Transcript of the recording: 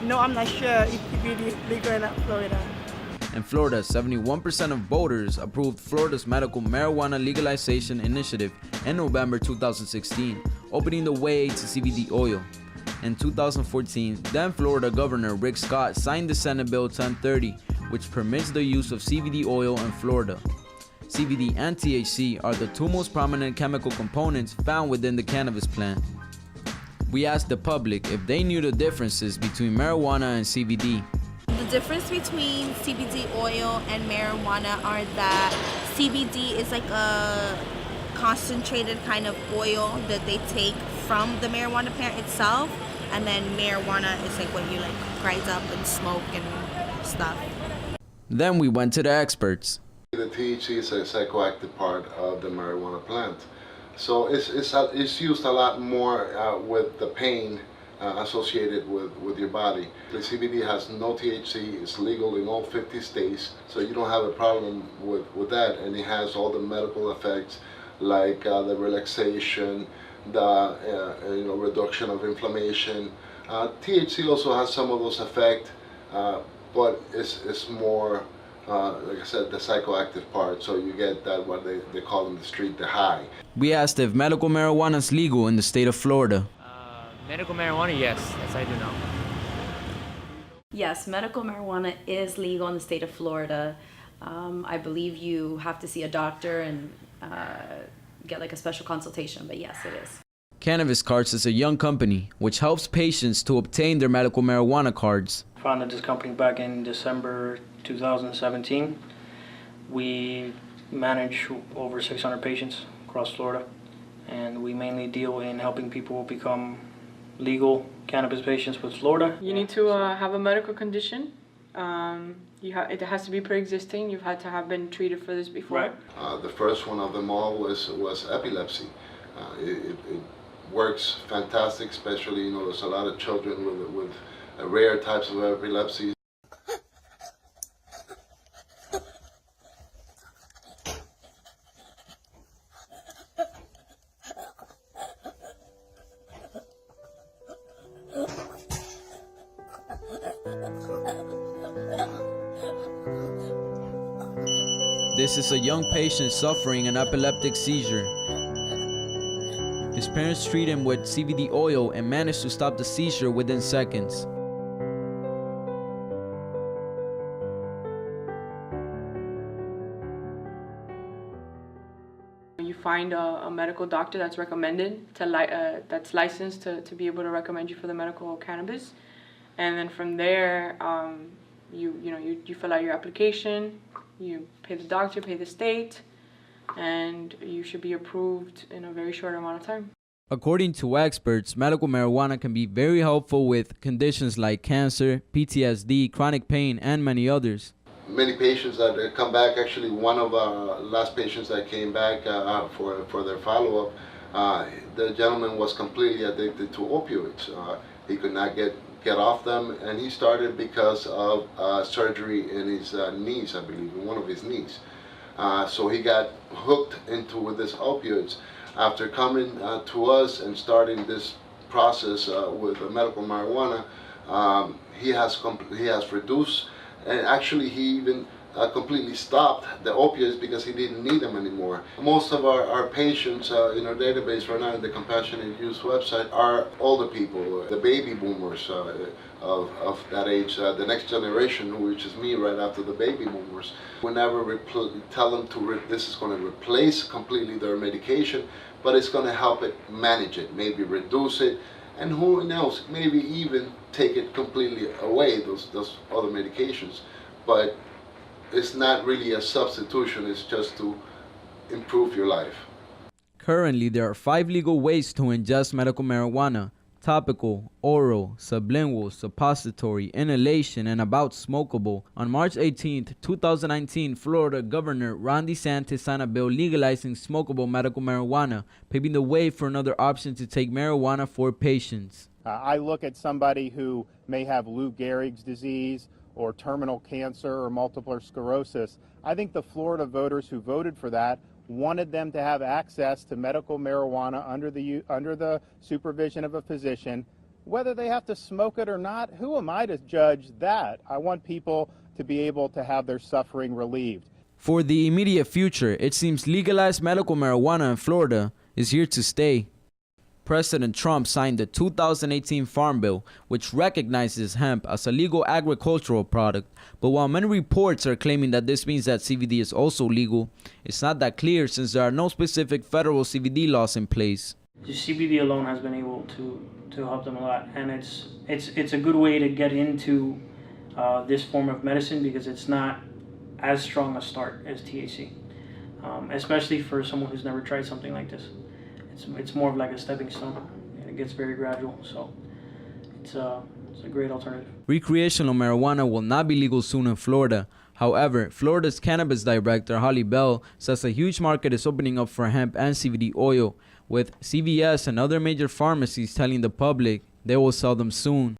No, I'm not sure if CBD is legal in Florida. In Florida, 71% of voters approved Florida's medical marijuana legalization initiative in November 2016, opening the way to CBD oil. In 2014, then Florida Governor Rick Scott signed the Senate Bill 1030, which permits the use of CBD oil in Florida. CBD and THC are the two most prominent chemical components found within the cannabis plant. We asked the public if they knew the differences between marijuana and CBD. The difference between CBD oil and marijuana are that CBD is like a concentrated kind of oil that they take from the marijuana plant itself, and then marijuana is like what you like grind up and smoke and stuff. Then we went to the experts. The THC is a psychoactive part of the marijuana plant, so it's used a lot more with the pain associated with your body. The CBD has no THC, it's legal in all 50 states, so you don't have a problem with that, and it has all the medical effects like the relaxation, the reduction of inflammation. THC also has some of those effects, but it's more like I said, the psychoactive part, so you get that what they call in the street the high. We asked if medical marijuana is legal in the state of Florida. Medical marijuana, yes, I do know. Yes, medical marijuana is legal in the state of Florida. I believe you have to see a doctor and get like a special consultation, but yes, it is. Cannabis Cards is a young company which helps patients to obtain their medical marijuana cards. Founded this company back in December 2017. We manage over 600 patients across Florida, and we mainly deal in helping people become legal cannabis patients with Florida. You need to have a medical condition. It has to be pre-existing. You've had to have been treated for this before. Right. The first one of them all was epilepsy. It works fantastic, especially there's a lot of children with rare types of epilepsy. This is a young patient suffering an epileptic seizure. His parents treat him with CBD oil and manage to stop the seizure within seconds. You find a medical doctor that's recommended, that's licensed to be able to recommend you for the medical cannabis. And then from there, you fill out your application, you pay the doctor, pay the state, and you should be approved in a very short amount of time. According to experts, medical marijuana can be very helpful with conditions like cancer, PTSD, chronic pain, and many others. Many patients that come back, actually one of our last patients that came back for their follow-up, the gentleman was completely addicted to opioids. He could not get off them, and he started because of surgery in his knees, I believe, in one of his knees. So he got hooked into this opioids. After coming to us and starting this process with medical marijuana, he has reduced, and actually he even completely stopped the opioids because he didn't need them anymore. Most of our patients in our database right now in the compassionate use website are older people, the baby boomers of that age, the next generation, which is me right after the baby boomers. Whenever tell them this is going to replace completely their medication, but it's going to help it manage it, maybe reduce it, and who knows, maybe even take it completely away, those other medications. But it's not really a substitution, it's just to improve your life. Currently, there are 5 legal ways to ingest medical marijuana: topical, oral, sublingual, suppository, inhalation, and about smokable. On March 18, 2019, Florida Governor Ron DeSantis signed a bill legalizing smokable medical marijuana, paving the way for another option to take marijuana for patients. I look at somebody who may have Lou Gehrig's disease or terminal cancer or multiple sclerosis. I think the Florida voters who voted for that wanted them to have access to medical marijuana under the supervision of a physician whether they have to smoke it or not, who am I to judge that? I want people to be able to have their suffering relieved. For the immediate future, it seems legalized medical marijuana in Florida is here to stay. President Trump signed the 2018 Farm Bill, which recognizes hemp as a legal agricultural product. But while many reports are claiming that this means that CBD is also legal, it's not that clear since there are no specific federal CBD laws in place. The CBD alone has been able to help them a lot, and it's a good way to get into this form of medicine because it's not as strong a start as THC, especially for someone who's never tried something like this. It's more of like a stepping stone, and it gets very gradual, so it's a great alternative. Recreational marijuana will not be legal soon in Florida. However, Florida's cannabis director, Holly Bell, says a huge market is opening up for hemp and CBD oil, with CVS and other major pharmacies telling the public they will sell them soon.